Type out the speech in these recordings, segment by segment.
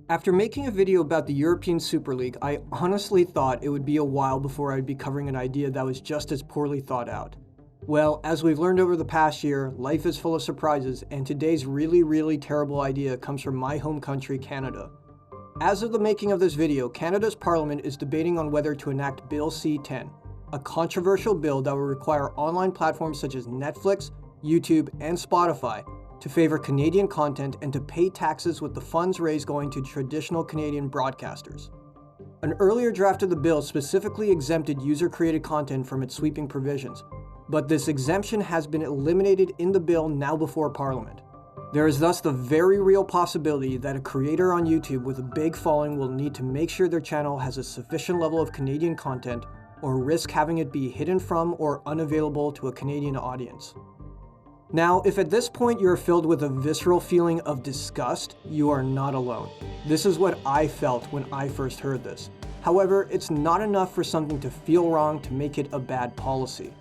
After making a video about the European Super League, I honestly thought it would be a while before I'd be covering an idea that was just as poorly thought out. Well, as we've learned over the past year, life is full of surprises, and today's really terrible idea comes from my home country, Canada. As of the making of this video, Canada's Parliament is debating on whether to enact Bill C-10, a controversial bill that will require online platforms such as Netflix, YouTube, and Spotify to favor Canadian content and to pay taxes with the funds raised going to traditional Canadian broadcasters. An earlier draft of the bill specifically exempted user-created content from its sweeping provisions, but this exemption has been eliminated in the bill now before Parliament. There is thus the very real possibility that a creator on YouTube with a big following will need to make sure their channel has a sufficient level of Canadian content or risk having it be hidden from or unavailable to a Canadian audience. Now, if at this point you're filled with a visceral feeling of disgust, you are not alone. This is what I felt when I first heard this. However, it's not enough for something to feel wrong to make it a bad policy.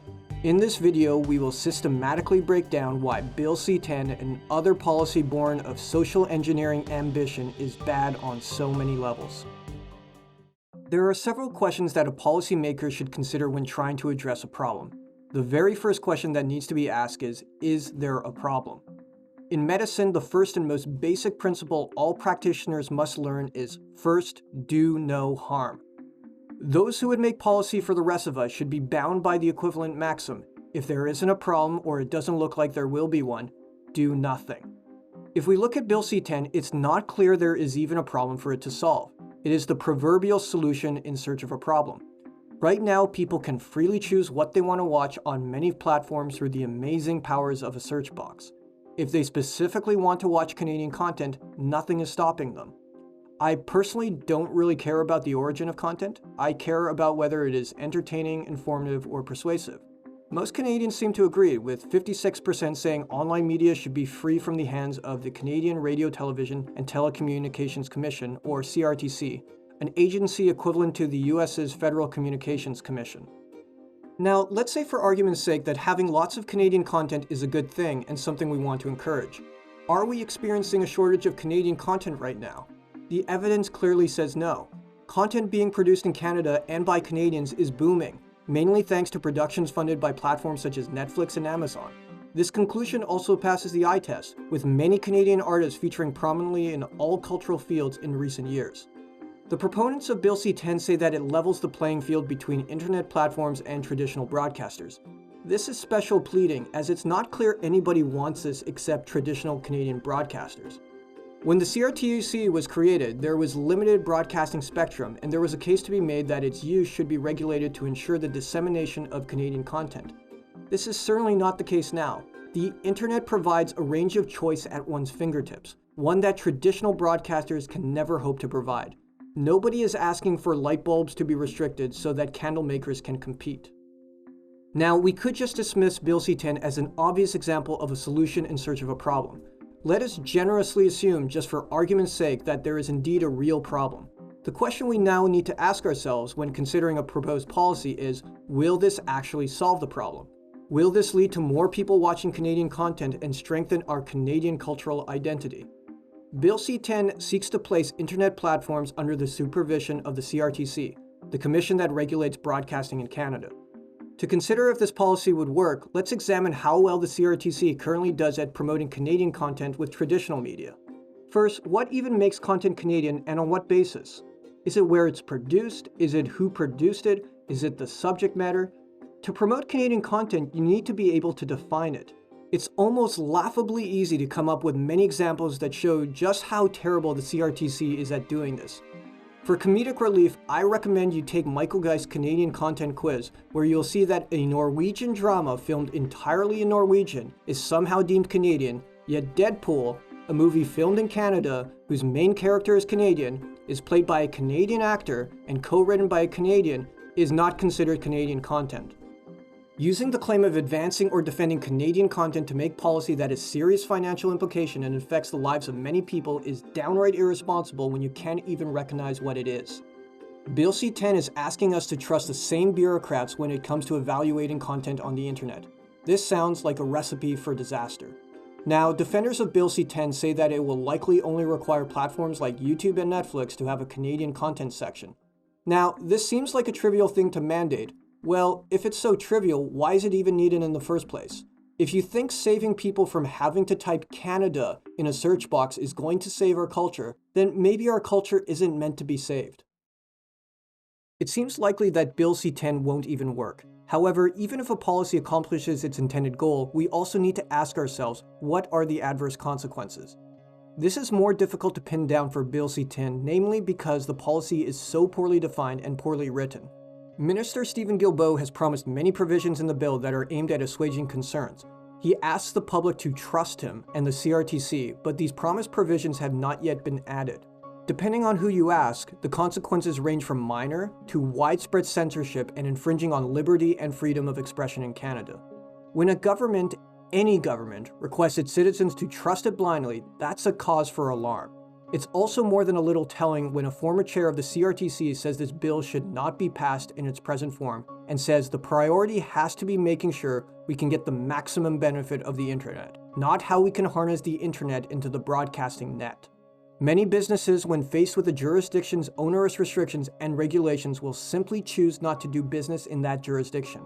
In this video, we will systematically break down why Bill C-10 and other policy born of social engineering ambition is bad on so many levels. There are several questions that a policymaker should consider when trying to address a problem. The very first question that needs to be asked is there a problem? In medicine, the first and most basic principle all practitioners must learn is first, do no harm. Those who would make policy for the rest of us should be bound by the equivalent maxim: if there isn't a problem or it doesn't look like there will be one, do nothing. If we look at Bill C-10, it's not clear there is even a problem for it to solve. It is the proverbial solution in search of a problem. Right now, people can freely choose what they want to watch on many platforms through the amazing powers of a search box. If they specifically want to watch Canadian content, nothing is stopping them. I personally don't really care about the origin of content. I care about whether it is entertaining, informative, or persuasive. Most Canadians seem to agree, with 56% saying online media should be free from the hands of the Canadian Radio, Television, and Telecommunications Commission, or CRTC, an agency equivalent to the US's Federal Communications Commission. Now, let's say for argument's sake that having lots of Canadian content is a good thing and something we want to encourage. Are we experiencing a shortage of Canadian content right now? The evidence clearly says no. Content being produced in Canada and by Canadians is booming, mainly thanks to productions funded by platforms such as Netflix and Amazon. This conclusion also passes the eye test, with many Canadian artists featuring prominently in all cultural fields in recent years. The proponents of Bill C-10 say that it levels the playing field between internet platforms and traditional broadcasters. This is special pleading, as it's not clear anybody wants this except traditional Canadian broadcasters. When the CRTC was created, there was limited broadcasting spectrum, and there was a case to be made that its use should be regulated to ensure the dissemination of Canadian content. This is certainly not the case now. The internet provides a range of choice at one's fingertips, one that traditional broadcasters can never hope to provide. Nobody is asking for light bulbs to be restricted so that candle makers can compete. Now, we could just dismiss Bill C-10 as an obvious example of a solution in search of a problem. Let us generously assume, just for argument's sake, that there is indeed a real problem. The question we now need to ask ourselves when considering a proposed policy is, will this actually solve the problem? Will this lead to more people watching Canadian content and strengthen our Canadian cultural identity? Bill C-10 seeks to place internet platforms under the supervision of the CRTC, the commission that regulates broadcasting in Canada. To consider if this policy would work, let's examine how well the CRTC currently does at promoting Canadian content with traditional media. First, what even makes content Canadian and on what basis? Is it where it's produced? Is it who produced it? Is it the subject matter? To promote Canadian content, you need to be able to define it. It's almost laughably easy to come up with many examples that show just how terrible the CRTC is at doing this. For comedic relief, I recommend you take Michael Geist's Canadian content quiz, where you'll see that a Norwegian drama filmed entirely in Norwegian is somehow deemed Canadian, yet Deadpool, a movie filmed in Canada whose main character is Canadian, is played by a Canadian actor and co-written by a Canadian, is not considered Canadian content. Using the claim of advancing or defending Canadian content to make policy that has serious financial implication and affects the lives of many people is downright irresponsible when you can't even recognize what it is. Bill C-10 is asking us to trust the same bureaucrats when it comes to evaluating content on the internet. This sounds like a recipe for disaster. Now, defenders of Bill C-10 say that it will likely only require platforms like YouTube and Netflix to have a Canadian content section. Now, this seems like a trivial thing to mandate. Well, if it's so trivial, why is it even needed in the first place? If you think saving people from having to type Canada in a search box is going to save our culture, then maybe our culture isn't meant to be saved. It seems likely that Bill C-10 won't even work. However, even if a policy accomplishes its intended goal, we also need to ask ourselves, what are the adverse consequences? This is more difficult to pin down for Bill C-10, namely because the policy is so poorly defined and poorly written. Minister Stephen Guilbeault has promised many provisions in the bill that are aimed at assuaging concerns. He asks the public to trust him and the CRTC, but these promised provisions have not yet been added. Depending on who you ask, the consequences range from minor to widespread censorship and infringing on liberty and freedom of expression in Canada. When a government, any government, requests its citizens to trust it blindly, that's a cause for alarm. It's also more than a little telling when a former chair of the CRTC says this bill should not be passed in its present form and says the priority has to be making sure we can get the maximum benefit of the internet, not how we can harness the internet into the broadcasting net. Many businesses, when faced with a jurisdiction's onerous restrictions and regulations, will simply choose not to do business in that jurisdiction.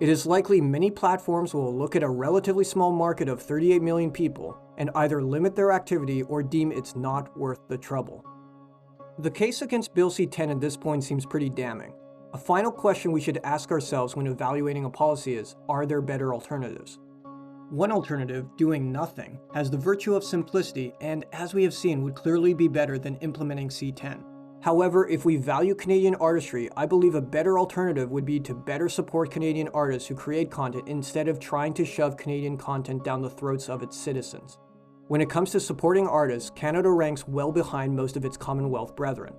It is likely many platforms will look at a relatively small market of 38 million people and either limit their activity or deem it's not worth the trouble. The case against Bill C-10 at this point seems pretty damning. A final question we should ask ourselves when evaluating a policy is, are there better alternatives? One alternative, doing nothing, has the virtue of simplicity and, as we have seen, would clearly be better than implementing C-10. However, if we value Canadian artistry, I believe a better alternative would be to better support Canadian artists who create content instead of trying to shove Canadian content down the throats of its citizens. When it comes to supporting artists, Canada ranks well behind most of its Commonwealth brethren.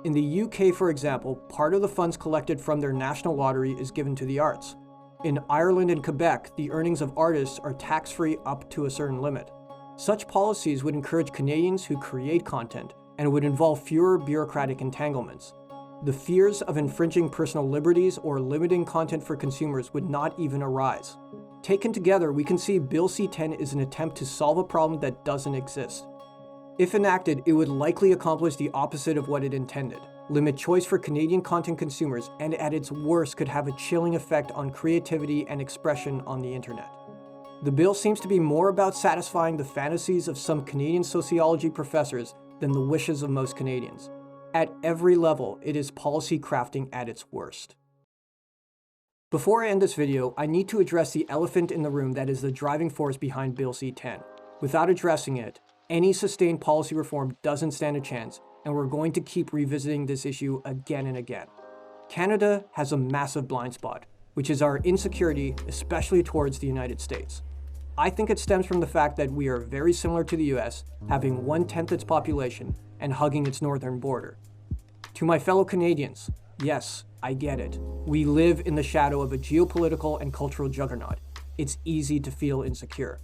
In the UK, for example, part of the funds collected from their national lottery is given to the arts. In Ireland and Quebec, the earnings of artists are tax-free up to a certain limit. Such policies would encourage Canadians who create content and would involve fewer bureaucratic entanglements. The fears of infringing personal liberties or limiting content for consumers would not even arise. Taken together, we can see Bill C-10 is an attempt to solve a problem that doesn't exist. If enacted, it would likely accomplish the opposite of what it intended. Limit choice for Canadian content consumers, and at its worst could have a chilling effect on creativity and expression on the internet. The bill seems to be more about satisfying the fantasies of some Canadian sociology professors than the wishes of most Canadians. At every level, it is policy crafting at its worst. Before I end this video, I need to address the elephant in the room that is the driving force behind Bill C-10. Without addressing it, any sustained policy reform doesn't stand a chance, and we're going to keep revisiting this issue again and again. Canada has a massive blind spot, which is our insecurity, especially towards the United States. I think it stems from the fact that we are very similar to the US, having 1/10 its population and hugging its northern border. To my fellow Canadians, yes, I get it. We live in the shadow of a geopolitical and cultural juggernaut. It's easy to feel insecure.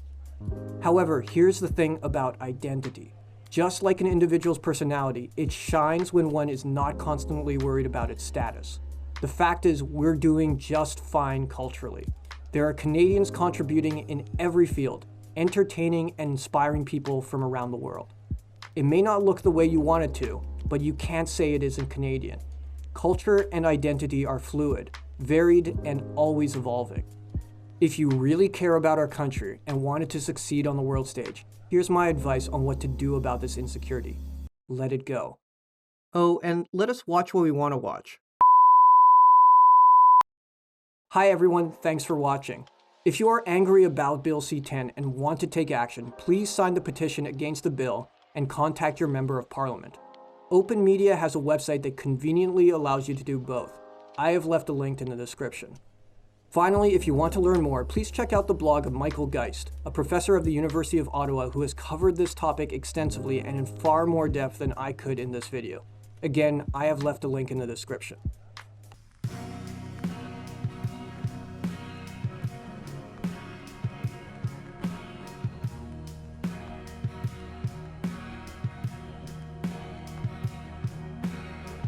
However, here's the thing about identity. Just like an individual's personality, it shines when one is not constantly worried about its status. The fact is, we're doing just fine culturally. There are Canadians contributing in every field, entertaining and inspiring people from around the world. It may not look the way you want it to, but you can't say it isn't Canadian. Culture and identity are fluid, varied, and always evolving. If you really care about our country and want it to succeed on the world stage, here's my advice on what to do about this insecurity. Let it go. Oh, and let us watch what we want to watch. Hi everyone, thanks for watching. If you are angry about Bill C-10 and want to take action, please sign the petition against the bill and contact your Member of Parliament. Open Media has a website that conveniently allows you to do both. I have left a link in the description. Finally, if you want to learn more, please check out the blog of Michael Geist, a professor of the University of Ottawa who has covered this topic extensively and in far more depth than I could in this video. Again, I have left a link in the description.